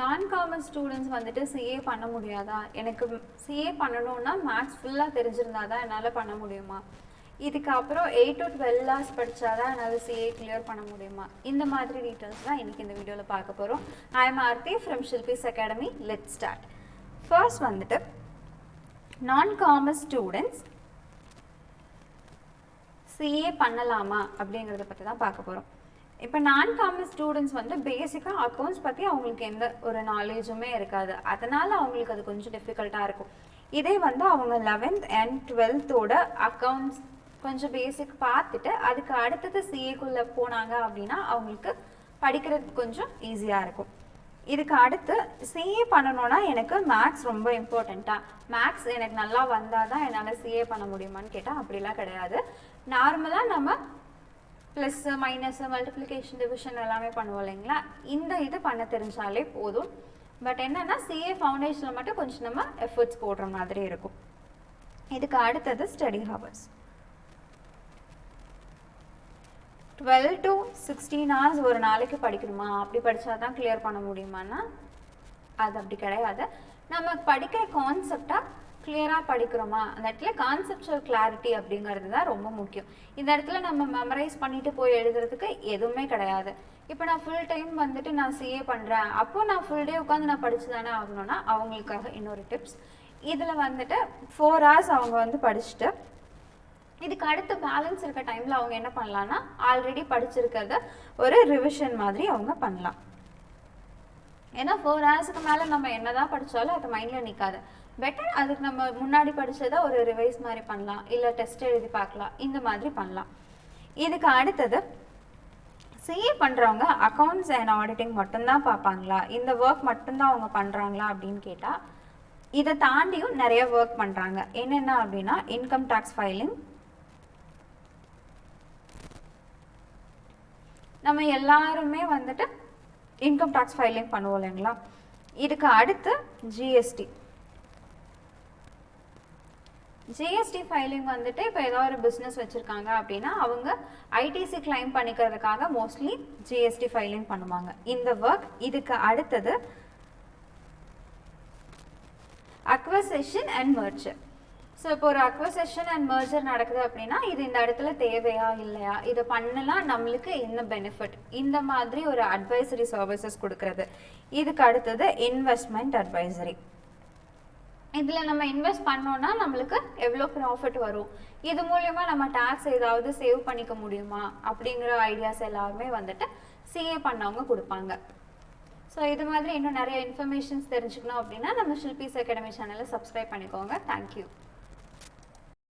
நான்-காமர்ஸ் students வந்துட்டு CA பண்ண முடியாதா? எனக்கு சிஏ பண்ணணும்னா மேக்ஸ் ஃபுல்லாக தெரிஞ்சிருந்தா தான் என்னால் பண்ண முடியுமா? இதுக்கப்புறம் 8 to 12 hours படித்தாதான் என்னால் சிஏ கிளியர் பண்ண முடியுமா? இந்த மாதிரி டீட்டெயில்ஸ் தான் இன்றைக்கி இந்த வீடியோவில் பார்க்க போகிறோம். I am Aarthi from Shilpis academy. Let start. First வந்துட்டு நான்-காமர்ஸ் ஸ்டூடெண்ட்ஸ் சிஏ பண்ணலாமா அப்படிங்கிறத பற்றி தான் பார்க்க போகிறோம். இப்போ நான்-காமர்ஸ் ஸ்டூடெண்ட்ஸ் வந்து பேசிக்காக அக்கௌண்ட்ஸ் பற்றி அவங்களுக்கு எந்த ஒரு நாலேஜுமே இருக்காது. அதனால் அவங்களுக்கு அது கொஞ்சம் டிஃபிகல்ட்டாக இருக்கும். இதே வந்து அவங்க 11th and 12th அக்கௌண்ட்ஸ் கொஞ்சம் பேசிக் பார்த்துட்டு அதுக்கு அடுத்தது சிஏக்குள்ளே போனாங்க அப்படின்னா அவங்களுக்கு படிக்கிறதுக்கு கொஞ்சம் ஈஸியாக இருக்கும். இதுக்கு அடுத்து சிஏ பண்ணணுன்னா எனக்கு மேக்ஸ் ரொம்ப இம்பார்ட்டண்ட்டாக, மேக்ஸ் எனக்கு நல்லா வந்தால் தான் என்னால் சிஏ பண்ண முடியுமான்னு கேட்டால் அப்படிலாம் கிடையாது. நார்மலாக நம்ம ப்ளஸ் மைனஸ் மல்டிப்ளிகேஷன் டிவிஷன் எல்லாமே பண்ணுவோம் இல்லைங்களா, இந்த இது பண்ண தெரிஞ்சாலே போதும். பட் என்னென்னா சிஏ ஃபவுண்டேஷனில் மட்டும் கொஞ்சம் நம்ம எஃபர்ட்ஸ் போடுற மாதிரி இருக்கும். இதுக்கு அடுத்தது ஸ்டடி ஹவர்ஸ். 12 to 16 hours ஒரு நாளைக்கு படிக்கணுமா? அப்படி படித்தா தான் கிளியர் பண்ண முடியுமான்னா அது அப்படி கிடையாது. நம்ம படிக்கிற கான்செப்டாக கிளியராக படிக்கிறோமா, அந்த இடத்துல கான்செப்சுவல் கிளாரிட்டி அப்படிங்கிறது தான் ரொம்ப முக்கியம். இந்த இடத்துல நம்ம மெமரைஸ் பண்ணிட்டு போய் எழுதுறதுக்கு எதுவுமே கிடையாது. இப்போ நான் ஃபுல் டைம் வந்துட்டு நான் சிஏ பண்ணுறேன், அப்போது நான் ஃபுல் டே உட்காந்து நான் படித்து தானே ஆகணும்னா அவங்களுக்காக இன்னொரு டிப்ஸ். இதில் வந்துட்டு 4 hours அவங்க வந்து படிச்சுட்டு இதுக்கு அடுத்து பேலன்ஸ் இருக்க டைமில் அவங்க என்ன பண்ணலான்னா ஆல்ரெடி படிச்சிருக்கிறத ஒரு ரிவிஷன் மாதிரி அவங்க பண்ணலாம். ஏன்னா 4 hours மேலே நம்ம என்ன தான் படித்தாலும் அது மைண்டில் நிற்காது. பெட்டர் அதுக்கு நம்ம முன்னாடி படித்ததை ஒரு ரிவைஸ் மாதிரி பண்ணலாம், இல்லை டெஸ்ட் எழுதி பார்க்கலாம், இந்த மாதிரி பண்ணலாம். இதுக்கு அடுத்தது சிஏ பண்ணுறவங்க அக்கௌண்ட்ஸ் அண்ட் ஆடிட்டிங் மட்டும்தான் பார்ப்பாங்களா, இந்த ஒர்க் மட்டும்தான் அவங்க பண்ணுறாங்களா அப்படின்னு கேட்டால் இதை தாண்டியும் நிறைய ஒர்க் பண்ணுறாங்க. என்னென்ன அப்படின்னா இன்கம் டேக்ஸ் ஃபைலிங், நம்ம எல்லாருமே வந்துட்டு இன்கம் டேக்ஸ் ஃபைலிங் பண்ணுவோம் இல்லைங்களா. இதுக்கு அடுத்து ஜிஎஸ்டி ஃபைலிங் வந்துட்டு இப்போ ஏதோ ஒரு பிஸ்னஸ் வச்சுருக்காங்க அப்படின்னா அவங்க ஐடிசி கிளைம் பண்ணிக்கிறதுக்காக மோஸ்ட்லி ஜிஎஸ்டி ஃபைலிங் பண்ணுவாங்க, இந்த ஒர்க். இதுக்கு அடுத்தது அக்வசிஷன் அண்ட் மெர்ஜர். ஸோ இப்போ ஒரு அக்வசிஷன் அண்ட் மெர்ஜர் நடக்குது அப்படின்னா இது இந்த இடத்துல தேவையா இல்லையா, இதை பண்ணலாம் நம்மளுக்கு என்ன பெனிஃபிட், இந்த மாதிரி ஒரு அட்வைசரி சர்வீசஸ் கொடுக்கறது. இதுக்கு அடுத்தது இன்வெஸ்ட்மெண்ட் அட்வைசரி. இதில் நம்ம இன்வெஸ்ட் பண்ணோன்னா நம்மளுக்கு எவ்வளோ ப்ராஃபிட் வரும், இது மூலயமா நம்ம டேக்ஸ் ஏதாவது சேவ் பண்ணிக்க முடியுமா அப்படிங்கிற ஐடியாஸ் எல்லாருமே வந்துட்டு சிஏ பண்ணவங்க கொடுப்பாங்க. ஸோ இது மாதிரி இன்னும் நிறைய இன்ஃபர்மேஷன்ஸ் தெரிஞ்சுக்கணும் அப்படின்னா நம்ம ஷில்பிஸ் அகாடமி சேனலை சப்ஸ்கிரைப் பண்ணிக்கோங்க. தேங்க்யூ.